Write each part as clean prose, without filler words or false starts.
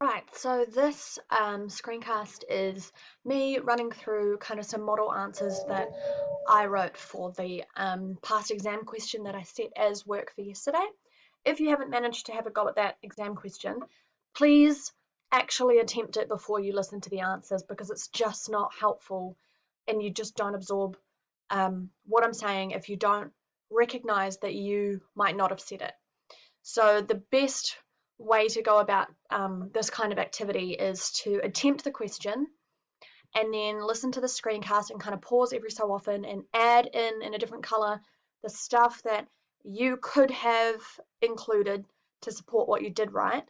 Right, so this screencast is me running through kind of some model answers that I wrote for the past exam question that I set as work for yesterday. If you haven't managed to have a go at that exam question, please actually attempt it before you listen to the answers because it's just not helpful and you just don't absorb what I'm saying if you don't recognize that you might not have said it. So the best way to go about this kind of activity is to attempt the question and then listen to the screencast and kind of pause every so often and add in a different color the stuff that you could have included to support what you did right,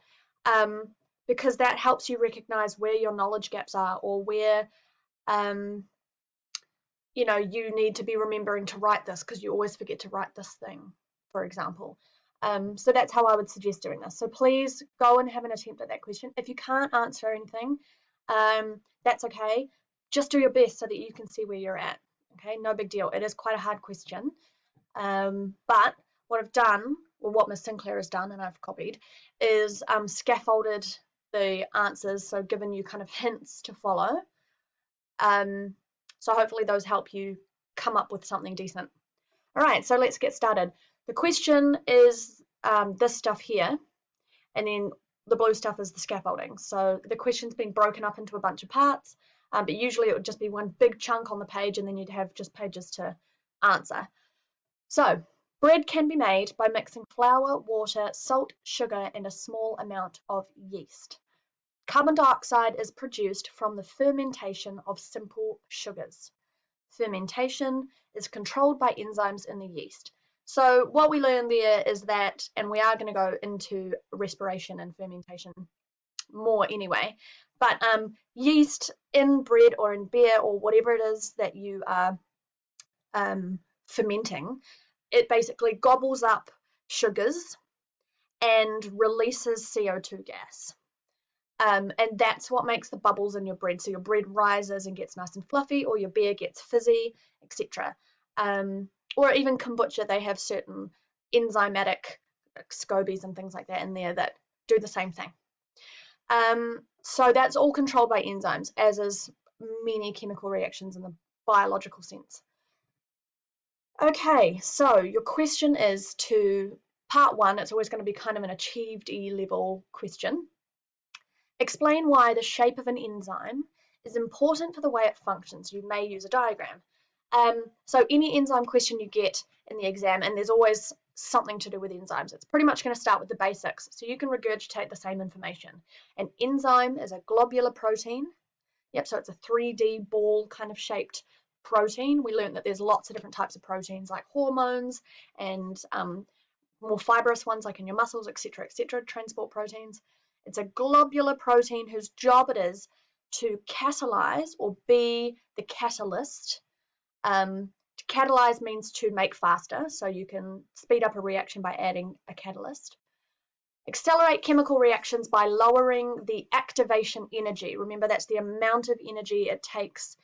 um, because that helps you recognize where your knowledge gaps are or where um, you need to be remembering to write this because you always forget to write this thing, for example. So that's how I would suggest doing this. So please go and have an attempt at that question. If you can't answer anything, that's okay. Just do your best so that you can see where you're at. Okay, no big deal. It is quite a hard question. But what I've done, or what Miss Sinclair has done, and I've copied, is scaffolded the answers, so given you kind of hints to follow. Um, so hopefully those help you come up with something decent. All right, so let's get started. The question is this stuff here, and then the blue stuff is the scaffolding. So the question's been broken up into a bunch of parts, but usually it would just be one big chunk on the page, and then you'd have just pages to answer. So bread can be made by mixing flour, water, salt, sugar, and a small amount of yeast. Carbon dioxide is produced from the fermentation of simple sugars. Fermentation is controlled by enzymes in the yeast. So what we learn there is that, and we are going to go into respiration and fermentation more anyway, but yeast in bread or in beer or whatever it is that you are fermenting, it basically gobbles up sugars and releases CO2 gas. And that's what makes the bubbles in your bread. So your bread rises and gets nice and fluffy, or your beer gets fizzy, etc. Or even kombucha, they have certain enzymatic scobies and things like that in there that do the same thing. So that's all controlled by enzymes, as is many chemical reactions in the biological sense. Okay, so your question is to part one. It's always going to be kind of an achieved E level question. Explain why the shape of an enzyme is important for the way it functions. You may use a diagram. So any enzyme question you get in the exam, and there's always something to do with enzymes, it's pretty much going to start with the basics, so you can regurgitate the same information. An enzyme is a globular protein. Yep, so it's a 3D ball kind of shaped protein. We learned that there's lots of different types of proteins like hormones and more fibrous ones like in your muscles, etc., transport proteins. It's a globular protein whose job it is to catalyze or be the catalyst. To catalyze means to make faster, so you can speed up a reaction by adding a catalyst. Accelerate chemical reactions by lowering the activation energy. Remember, that's the amount of energy it takes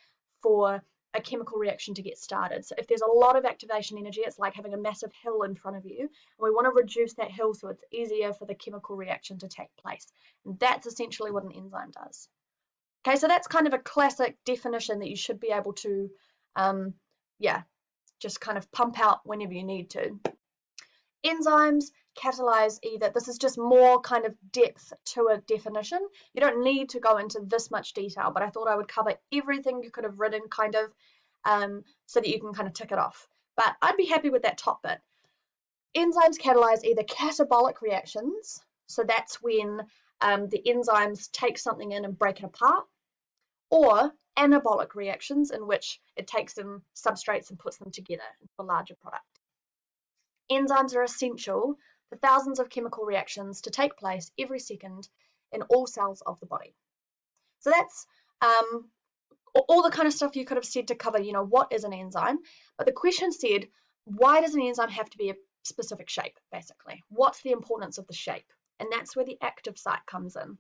for a chemical reaction to get started. So if there's a lot of activation energy, it's like having a massive hill in front of you. And we want to reduce that hill so it's easier for the chemical reaction to take place. And that's essentially what an enzyme does. Okay, so that's kind of a classic definition that you should be able to, just kind of pump out whenever you need to. Enzymes catalyze either, this is just more kind of depth to a definition. You don't need to go into this much detail, but I thought I would cover everything you could have written kind of so that you can kind of tick it off. But I'd be happy with that top bit. Enzymes catalyze either catabolic reactions, so that's when the enzymes take something in and break it apart, or anabolic reactions in which it takes in substrates and puts them together into a larger product. Enzymes are essential for thousands of chemical reactions to take place every second in all cells of the body. So that's all the kind of stuff you could have said to cover, what is an enzyme? But the question said, why does an enzyme have to be a specific shape, basically? What's the importance of the shape? And that's where the active site comes in.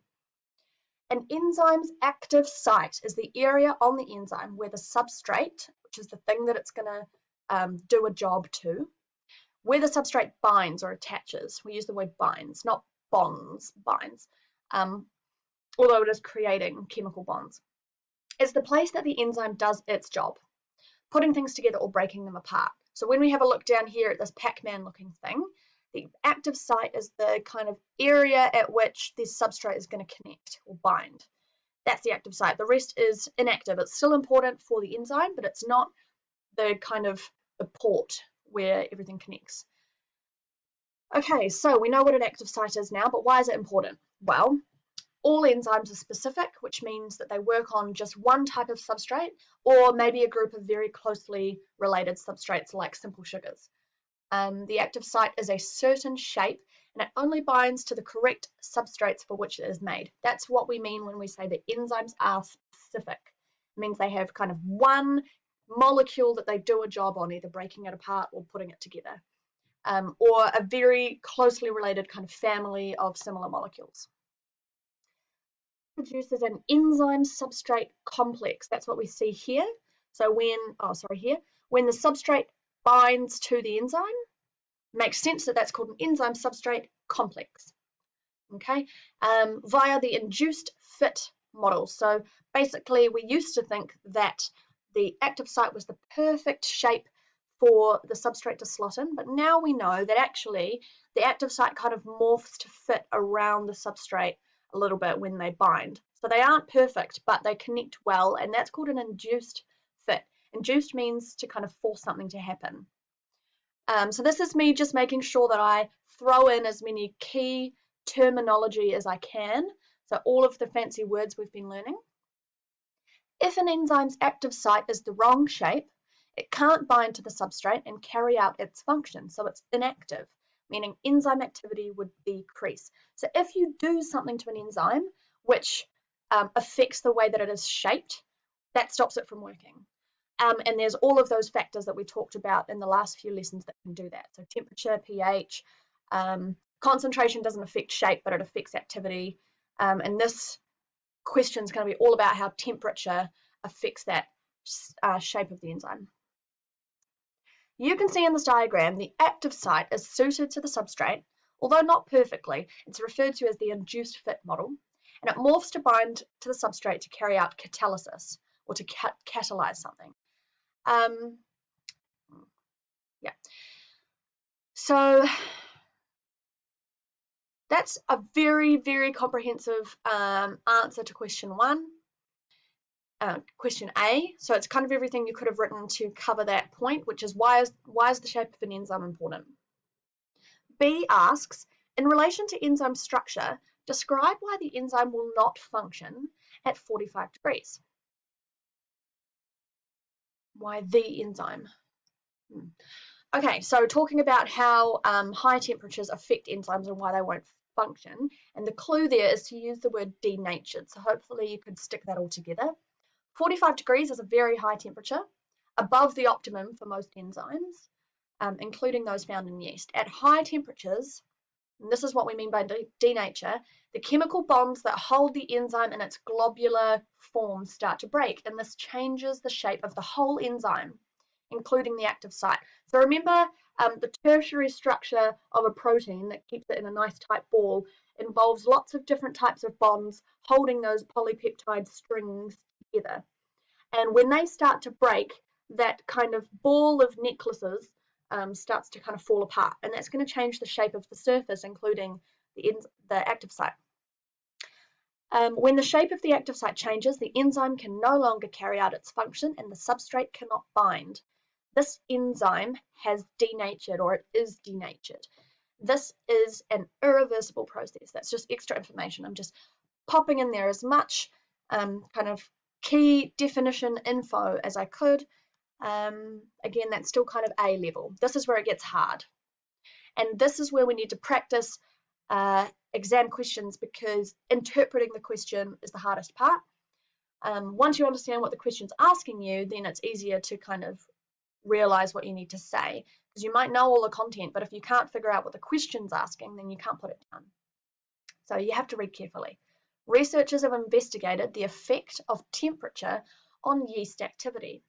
An enzyme's active site is the area on the enzyme where the substrate, which is the thing that it's going to do a job to, where the substrate binds or attaches. We use the word binds, not bonds, binds. although it is creating chemical bonds. It's the place that the enzyme does its job, putting things together or breaking them apart. So when we have a look down here at this Pac-Man looking thing, the active site is the kind of area at which this substrate is going to connect or bind. That's the active site. The rest is inactive. It's still important for the enzyme, but it's not the kind of the port where everything connects. Okay, so we know what an active site is now, but why is it important? Well, all enzymes are specific, which means that they work on just one type of substrate or maybe a group of very closely related substrates like simple sugars. The active site is a certain shape and it only binds to the correct substrates for which it is made. That's what we mean when we say that enzymes are specific. It means they have kind of one molecule that they do a job on, either breaking it apart or putting it together, or a very closely related kind of family of similar molecules. Produces an enzyme substrate complex. That's what we see here. So when the substrate binds to the enzyme, makes sense that that's called an enzyme substrate complex. Okay, via the induced fit model. So basically, we used to think that the active site was the perfect shape for the substrate to slot in, but now we know that actually the active site kind of morphs to fit around the substrate a little bit when they bind. So they aren't perfect, but they connect well, and that's called an induced fit. Induced means to kind of force something to happen. So this is me just making sure that I throw in as many key terminology as I can, so all of the fancy words we've been learning. If an enzyme's active site is the wrong shape, it can't bind to the substrate and carry out its function, so it's inactive, meaning enzyme activity would decrease. So if you do something to an enzyme which affects the way that it is shaped, that stops it from working. And there's all of those factors that we talked about in the last few lessons that can do that. So temperature, pH, concentration doesn't affect shape, but it affects activity. And this question is going to be all about how temperature affects that shape of the enzyme. You can see in this diagram the active site is suited to the substrate, although not perfectly. It's referred to as the induced fit model, and it morphs to bind to the substrate to carry out catalysis or to catalyze something. Yeah. So that's a very, very comprehensive answer to question one. Question A, so it's kind of everything you could have written to cover that point, which is why is the shape of an enzyme important? B asks, in relation to enzyme structure, describe why the enzyme will not function at 45 degrees. Why the enzyme? Okay, so talking about how high temperatures affect enzymes and why they won't function, and the clue there is to use the word denatured, so hopefully you could stick that all together. 45 degrees is a very high temperature, above the optimum for most enzymes, including those found in yeast. At high temperatures, and this is what we mean by denature, the chemical bonds that hold the enzyme in its globular form start to break, and this changes the shape of the whole enzyme, including the active site. So remember, the tertiary structure of a protein that keeps it in a nice tight ball involves lots of different types of bonds holding those polypeptide strings together. And when they start to break, that kind of ball of necklaces starts to kind of fall apart, and that's going to change the shape of the surface, including the active site. When the shape of the active site changes, the enzyme can no longer carry out its function and the substrate cannot bind. This enzyme has denatured, or it is denatured. This is an irreversible process. That's just extra information. I'm just popping in there as much kind of key definition info as I could. Again, that's still kind of A level. This is where it gets hard. And this is where we need to practice exam questions, because interpreting the question is the hardest part. Once you understand what the question's asking you, then it's easier to kind of realize what you need to say, because you might know all the content, but if you can't figure out what the question's asking, then you can't put it down. So you have to read carefully. Researchers have investigated the effect of temperature on yeast activity.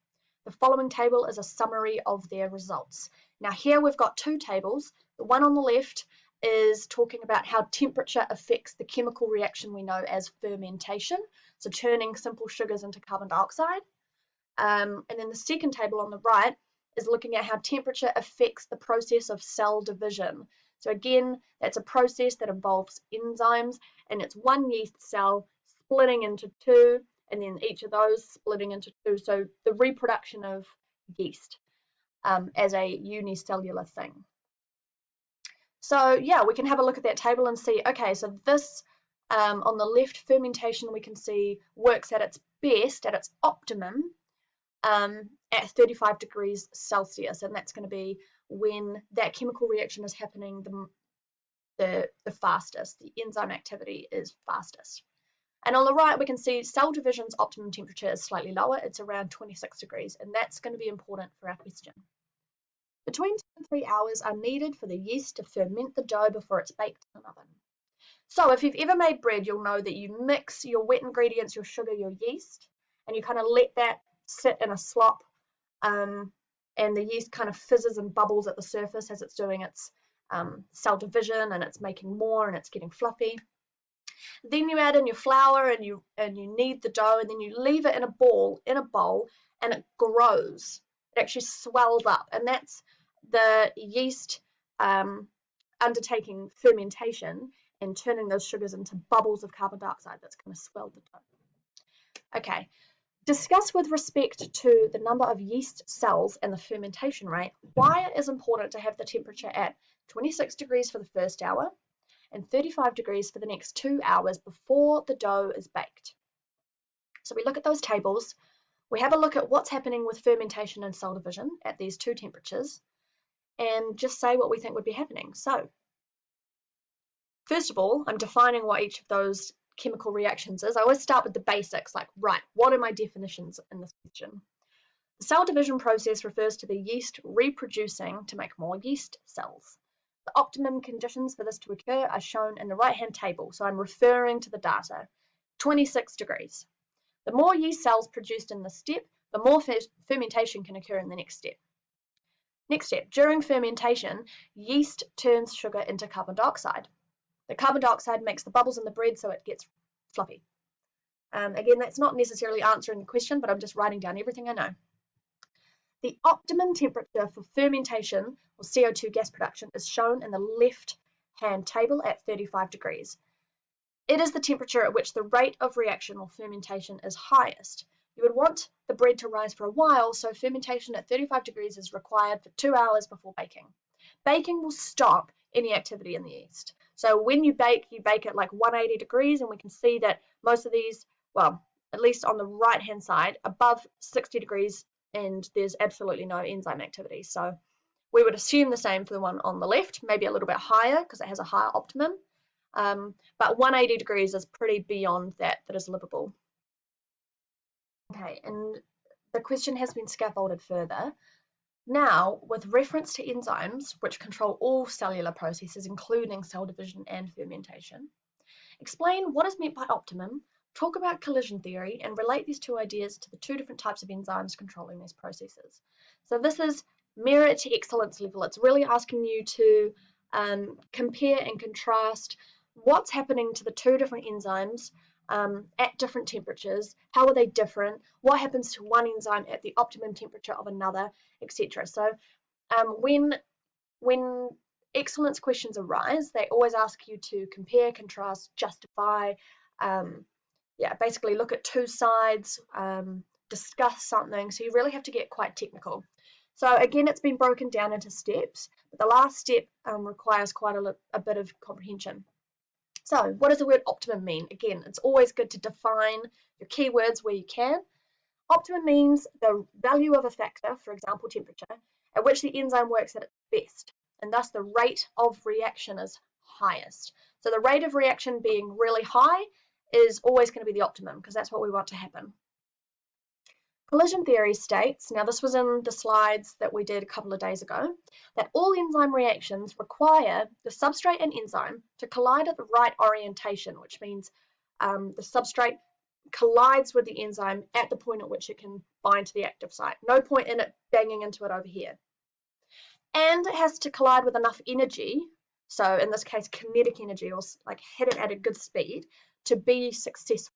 The following table is a summary of their results. Now here we've got two tables. The one on the left is talking about how temperature affects the chemical reaction we know as fermentation, so turning simple sugars into carbon dioxide. And then the second table on the right is looking at how temperature affects the process of cell division. So again, that's a process that involves enzymes, and it's one yeast cell splitting into two, and then each of those splitting into two. So the reproduction of yeast as a unicellular thing. So yeah, we can have a look at that table and see, okay, so this on the left, fermentation, we can see works at its best, at its optimum, at 35 degrees Celsius, and that's going to be when that chemical reaction is happening the fastest, the enzyme activity is fastest. And on the right, we can see cell division's optimum temperature is slightly lower, it's around 26 degrees, and that's going to be important for our question. Between 2 and 3 hours are needed for the yeast to ferment the dough before it's baked in an oven. So if you've ever made bread, you'll know that you mix your wet ingredients, your sugar, your yeast, and you kind of let that sit in a slop, and the yeast kind of fizzes and bubbles at the surface as it's doing its cell division, and it's making more and it's getting fluffy. Then you add in your flour and you knead the dough, and then you leave it in a bowl, and it grows. It actually swells up, and that's the yeast undertaking fermentation and turning those sugars into bubbles of carbon dioxide that's going to swell the dough. Okay, discuss with respect to the number of yeast cells and the fermentation rate why it is important to have the temperature at 26 degrees for the first hour and 35 degrees for the next 2 hours before the dough is baked. So we look at those tables, we have a look at what's happening with fermentation and cell division at these two temperatures, and just say what we think would be happening. So first of all, I'm defining what each of those chemical reactions is. I always start with the basics, like, right, what are my definitions in this question? The cell division process refers to the yeast reproducing to make more yeast cells. The optimum conditions for this to occur are shown in the right-hand table, so I'm referring to the data. 26 degrees. The more yeast cells produced in this step, the more fermentation can occur in the next step. Next step, during fermentation, yeast turns sugar into carbon dioxide. The carbon dioxide makes the bubbles in the bread so it gets fluffy. Again, that's not necessarily answering the question, but I'm just writing down everything I know. The optimum temperature for fermentation or CO2 gas production is shown in the left-hand table at 35 degrees. It is the temperature at which the rate of reaction or fermentation is highest. You would want the bread to rise for a while, so fermentation at 35 degrees is required for 2 hours before baking. Baking will stop any activity in the yeast. So when you bake at like 180 degrees, and we can see that most of these, well, at least on the right-hand side, above 60 degrees, and there's absolutely no enzyme activity. So we would assume the same for the one on the left, maybe a little bit higher because it has a higher optimum. But 180 degrees is pretty beyond that is livable. Okay, and the question has been scaffolded further. Now, with reference to enzymes, which control all cellular processes, including cell division and fermentation, explain what is meant by optimum, talk about collision theory, and relate these two ideas to the two different types of enzymes controlling these processes. So this is merit to excellence level. It's really asking you to compare and contrast what's happening to the two different enzymes at different temperatures, how are they different, what happens to one enzyme at the optimum temperature of another, etc. So when excellence questions arise, they always ask you to compare, contrast, justify, basically look at two sides, discuss something, so you really have to get quite technical. So again, it's been broken down into steps, but the last step requires quite a bit of comprehension. So what does the word optimum mean? Again, it's always good to define your keywords where you can. Optimum means the value of a factor, for example, temperature, at which the enzyme works at its best, and thus the rate of reaction is highest. So the rate of reaction being really high is always going to be the optimum, because that's what we want to happen. Collision theory states, now this was in the slides that we did a couple of days ago, that all enzyme reactions require the substrate and enzyme to collide at the right orientation, which means the substrate collides with the enzyme at the point at which it can bind to the active site. No point in it banging into it over here. And it has to collide with enough energy So in this case, kinetic energy, or like hit it at a good speed to be successful